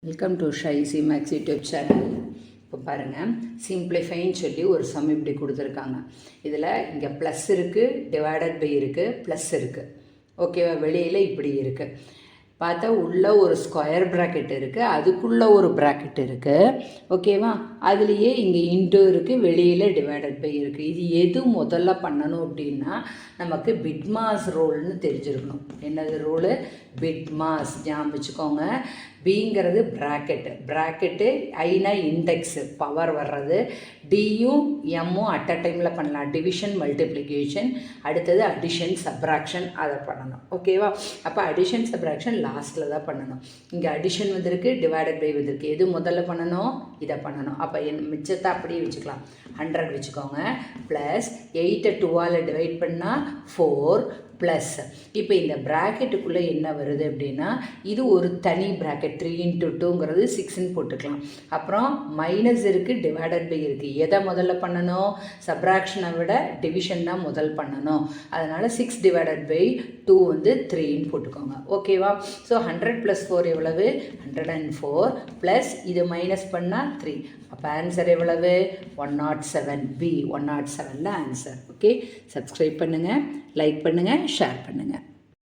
Welcome to ஷைசி Max YouTube channel. இப்போ பாருங்கள், சிம்பிளிஃபைன்னு சொல்லி ஒரு சம் இப்படி கொடுத்துருக்காங்க. இதில் இங்கே ப்ளஸ் இருக்குது, டிவைடட் பை இருக்குது, ப்ளஸ் இருக்குது. ஓகேவா? வெளியில் இப்படி இருக்குது. பார்த்தா உள்ளே ஒரு ஸ்கொயர் ப்ராக்கெட் இருக்குது, அதுக்குள்ளே ஒரு ப்ராக்கெட் இருக்குது. ஓகேவா? அதுலேயே இங்கே இன்ட்டு இருக்குது, வெளியில் டிவைடட் பை இருக்குது. இது எது முதல்ல பண்ணணும் அப்படின்னா நமக்கு பிட்மாஸ் ரூல்னு தெரிஞ்சிருக்கணும். என்னது ரூலு? பிட்மாஸ். ஞாபகம் வச்சுக்கோங்க. பிங்கிறது ப்ராக்கெட்டு, ஐனா இண்டெக்ஸு, பவர் வர்றது. டியும் எம்மும் அட் அ டைமில் பண்ணலாம். டிவிஷன், மல்டிப்ளிகேஷன், அடுத்தது அடிஷன், சப்ராக்ஷன், அதை பண்ணணும். ஓகேவா? அப்போ அடிஷன் சப்ராக்ஷன் லாஸ்ட்டில் தான் பண்ணணும். இங்கே அடிஷன் வந்திருக்கு, டிவைடட் பை வந்திருக்கு. எது முதல்ல பண்ணணும்? இதை பண்ணணும். அப்போ மிச்சத்தை அப்படியே வச்சுக்கலாம். 100 வச்சுக்கோங்க. ப்ளஸ் 8 2ஆல் டிவைட் பண்ணால் 4 ப்ளஸ். இப்போ இந்த ப்ராக்கெட்டுக்குள்ளே என்ன வருது அப்படின்னா இது ஒரு தனி ப்ராக்கெட். 3 × 2ங்கிறது 6ன்னு போட்டுக்கலாம். அப்புறம் மைனஸ் இருக்குது, டிவைடட் பை இருக்குது. எதை முதல்ல பண்ணணும்? சப்ராக்ஷனை விட டிவிஷன் தான் முதல் பண்ணணும். அதனால் 6 டிவைடட் பை 2 வந்து 3ன்னு போட்டுக்கோங்க. ஓகேவா? ஸோ 100 + 4 எவ்வளவு? 104 ப்ளஸ் இது மைனஸ் பண்ணால் 3. அப்போ ஆன்சர் எவ்வளவு? 107. B 107 answer. ஓகே, சப்ஸ்கிரைப் பண்ணுங்கள், லைக் பண்ணுங்கள், ஷேர் பண்ணுங்கள்.